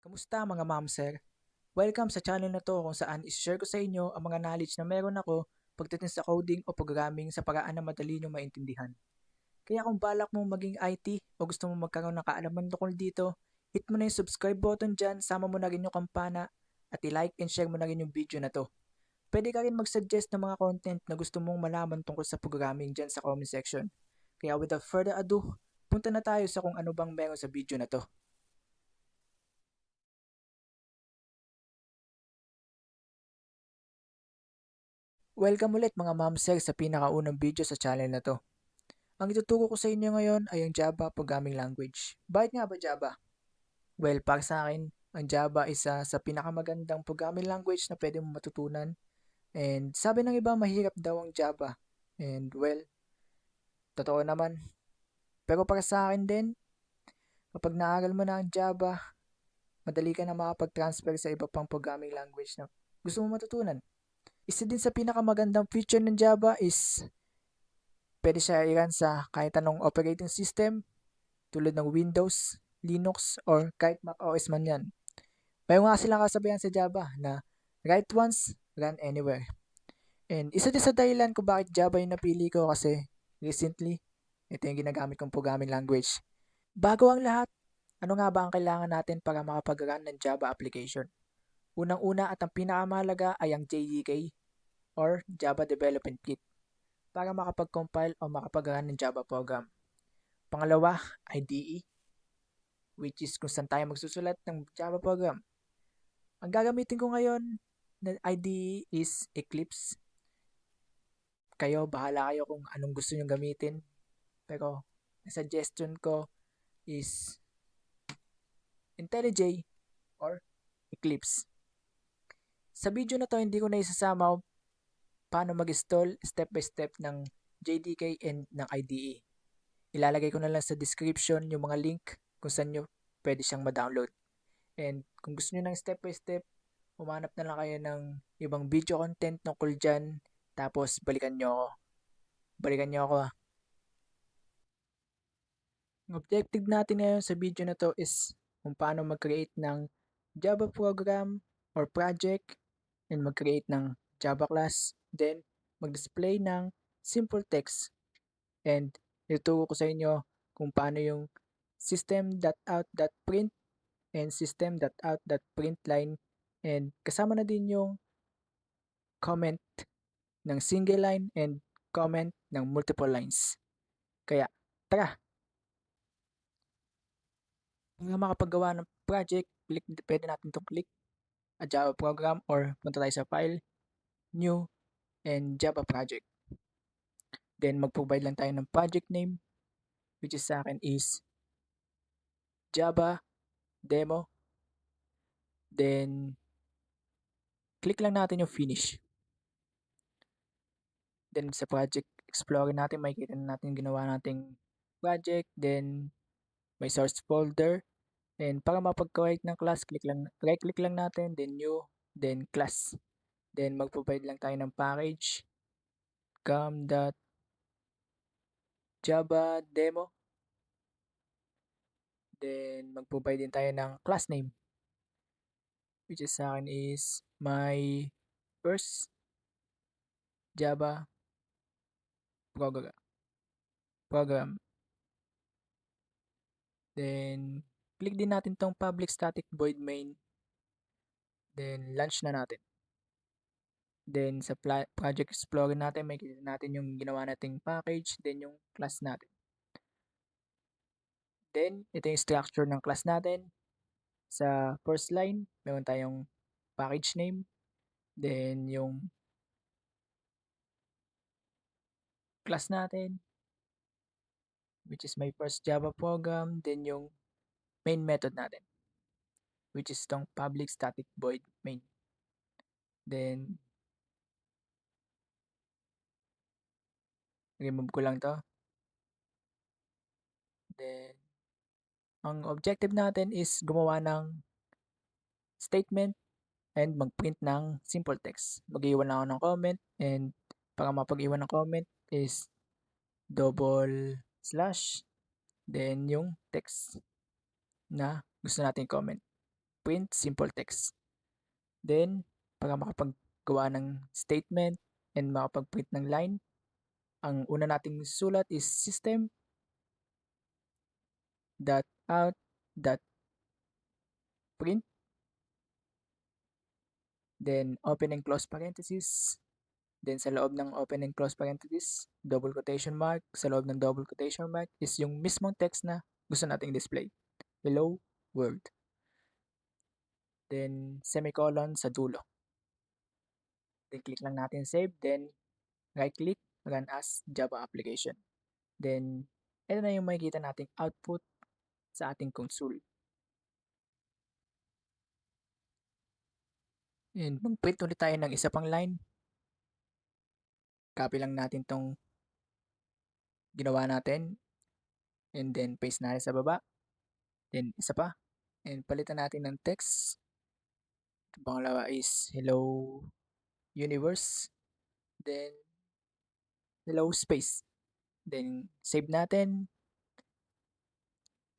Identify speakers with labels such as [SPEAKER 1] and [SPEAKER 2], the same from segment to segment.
[SPEAKER 1] Kamusta mga ma'am sir? Welcome sa channel na to kung saan isi-share ko sa inyo ang mga knowledge na meron ako pagdating sa coding o programming sa paraan na madali nyo maintindihan. Kaya kung balak mong maging IT o gusto mong magkaroon ng kaalaman tungkol dito, hit mo na yung subscribe button dyan, sama mo na rin yung kampana, at i-like and share mo na rin yung video na to. Pwede ka rin mag-suggest ng mga content na gusto mong malaman tungkol sa programming dyan sa comment section. Kaya without further ado, punta na tayo sa kung ano bang meron sa video na to. Welcome ulit mga ma'am sir sa pinakaunang video sa channel na to. Ang ituturo ko sa inyo ngayon ay ang Java programming language. Bakit nga ba Java? Well, para sa akin, ang Java is isa sa pinakamagandang programming language na pwede mong matutunan. And sabi ng iba, mahirap daw ang Java. And well, totoo naman. Pero para sa akin din, kapag naaral mo na ang Java, madali ka na makapag-transfer sa iba pang programming language na gusto mo matutunan. Isa din sa pinakamagandang feature ng Java is pwede siya i-run sa kahit anong operating system tulad ng Windows, Linux, or kahit Mac OS man yan. Mayroon nga silang kasabihan sa Java na write once, run anywhere. And isa din sa dahilan kung bakit Java yung napili ko kasi recently, ito yung ginagamit kong programming language. Bago ang lahat, ano nga ba ang kailangan natin para makapag-run ng Java application? Unang-una at ang pinakamahalaga ay ang JDK or Java Development Kit para makapag-compile o makapag-run ng Java program. Pangalawa, IDE, which is kung saan tayo magsusulat ng Java program. Ang gagamitin ko ngayon na IDE is Eclipse. Kayo, bahala kayo kung anong gusto nyo gamitin. Pero, ang suggestion ko is IntelliJ or Eclipse. Sa video na to, hindi ko na isasama paano mag-install step by step ng JDK and ng IDE. Ilalagay ko na lang sa description yung mga link kung saan nyo pwede siyang ma-download. And kung gusto nyo ng step by step, umanap na lang kayo ng ibang video content tungkol dyan. Tapos balikan nyo ako. Balikan nyo ako ha. Ang objective natin ngayon sa video na to is kung paano mag-create ng Java program or project and mag-create ng Java class. Then, mag-display ng simple text. And ituturo ko sa inyo kung paano yung system.out.print and system.out.println and kasama na din yung comment ng single line and comment ng multiple lines. Kaya, tara! Para makapagawa ng project, pwede natin itong click a Java program or punta tayo sa file, new, and Java project. Then, mag-provide lang tayo ng project name, which is sa akin is Java demo. Then, click lang natin yung finish. Then, sa project explorer natin, makikita na natin ginawa nating project. Then, may source folder. Then, para mapag-create ng class, right-click lang natin, then new, then class. Then, mag-provide lang tayo ng package, com.java demo. Then, mag-provide din tayo ng class name, which is sa akin is my first Java program. Then, click din natin tong public static void main. Then, launch na natin. Then, sa project explorer natin, makikita natin yung ginawa nating package, then yung class natin. Then, ito yung structure ng class natin. Sa first line, meron tayong package name. Then, yung class natin, which is my first Java program. Then, yung main method natin, which is tong public static void main. Then, remove ko lang to. Then, ang objective natin is gumawa ng statement and mag-print ng simple text. Mag-iwan ako ng comment and para mapag-iwan ng comment is double slash then yung text na gusto natin comment. print simple text. Then, para makapaggawa ng statement and makapag-print ng line, ang una nating sulat is system.out.print, then open and close parenthesis, then sa loob ng open and close parenthesis, double quotation mark, sa loob ng double quotation mark is yung mismong text na gusto nating display. Hello world. Then semicolon sa dulo. Then click lang natin save, then right click, run as Java application. Then, ito na yung makikita nating output sa ating console. And mag-print ulit tayo ng isa pang line. Copy lang natin tong ginawa natin. And then, paste natin sa baba. Then, isa pa. And palitan natin ng text. Ito pangalawa is hello universe. Then, hello space. Then, save natin.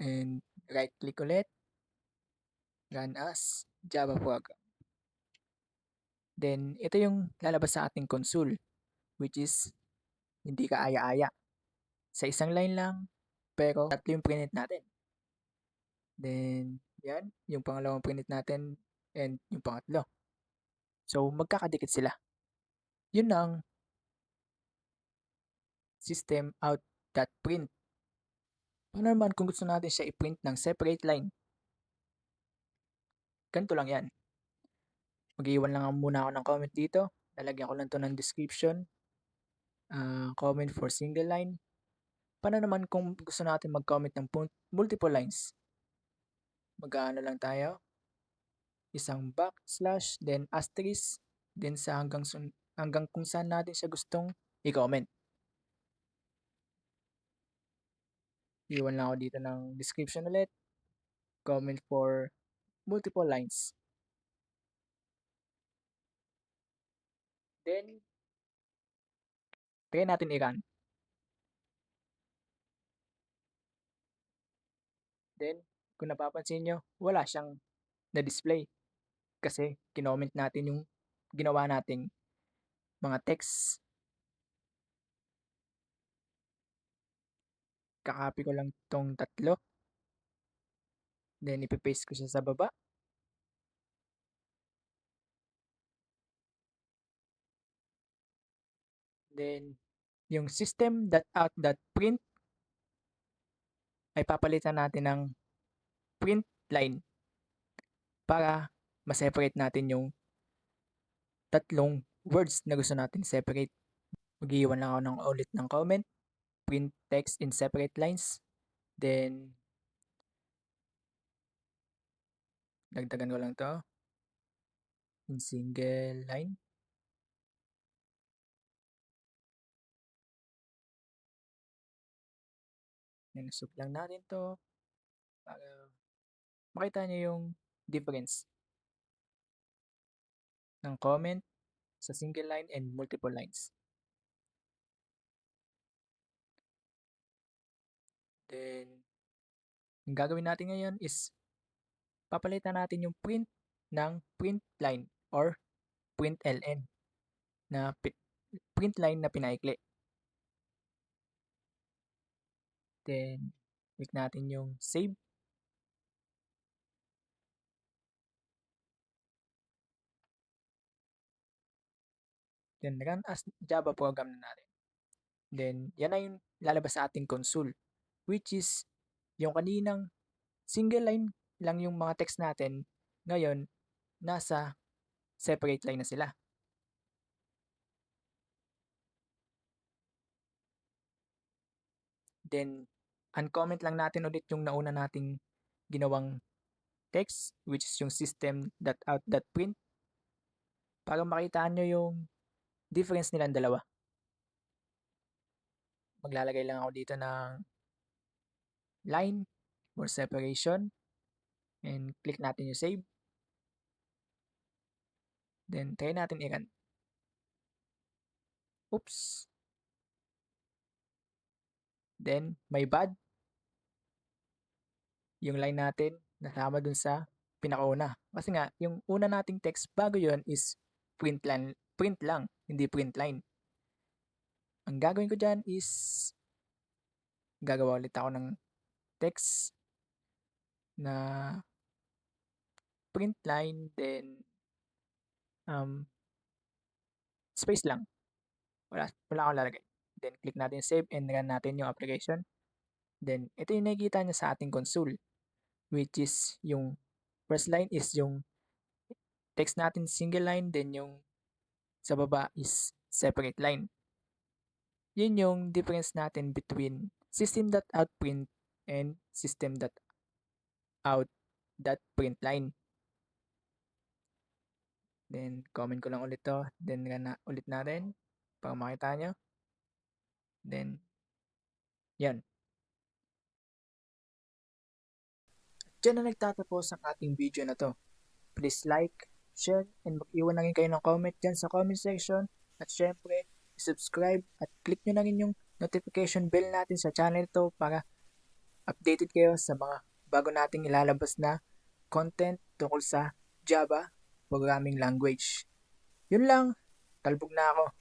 [SPEAKER 1] And right click ulit. Run as Java program. Then, ito yung lalabas sa ating console, which is hindi ka aya-aya. Sa isang line lang, pero tatlo yung print natin. Then, yan, yung pangalawang print natin and yung pangatlo. So, magkakadikit sila. Yun na ang system out.print. Paano naman kung gusto natin siya i-print ng separate line? Ganito lang yan. Mag-iwan lang muna ako ng comment dito. Lalagyan ko lang to ng description. Comment for single line. Paano naman kung gusto natin mag-comment ng multiple lines? Mag-ano lang tayo? Isang backslash, then asterisk, then sa hanggang kung saan natin siya gustong i-comment. Iwan lang ako dito ng description ulit. Comment for multiple lines. Then, try natin i-run. Then, kung napapansin nyo, wala siyang na-display. Kasi, kinoment natin yung ginawa nating mga text. Kakopy ko lang tong tatlo. Then, ipipaste ko siya sa baba. Then, yung system.out.print ay papalitan natin ng print line para ma-separate natin yung tatlong words na gusto natin separate. Mag-iwan lang ako ng ulit ng comment. Print text in separate lines. Then, dagdagan ko lang to in single line. Nanusog lang natin to para makita nyo yung difference ng comment sa single line and multiple lines. Then, yung gagawin natin ngayon is papalitan natin yung print ng print line or print ln na print line na pinaikli. Then, click natin yung save. Then, run as Java program na natin. Then, yan na yung lalabas sa ating console, which is yung kaninang single line lang yung mga text natin, ngayon, nasa separate line na sila. Then, uncomment lang natin ulit yung nauna nating ginawang text, which is yung system.out.print, para makita nyo yung difference nilang dalawa. Maglalagay lang ako dito ng line for separation and click natin yung save. Then, try natin i-run. Oops. Then, may bad. Yung line natin, nasama dun sa pinakauna. Kasi nga, yung una nating text bago yon is print lang, hindi print line. Ang gagawin ko dyan is gagawa ulit ako ng text na print line, then space lang. Wala akong lalagay. Then click natin save and run natin yung application. Then ito yung nakikita niya sa ating console, which is yung first line is yung text natin single line, then yung sa baba is separate line. Yun yung difference natin between system.out_print and system.out.println. Then comment ko lang ulit to, then run na ulit natin para makita nyo. Then yan. Diyan na nagtatapos ang ating video na to. Please like, share, and mag-iwan na rin kayo ng comment dyan sa comment section. At syempre, subscribe at click nyo na rin yung notification bell natin sa channel to para updated kayo sa mga bago nating ilalabas na content tungkol sa Java programming language. Yun lang, talbog na ako.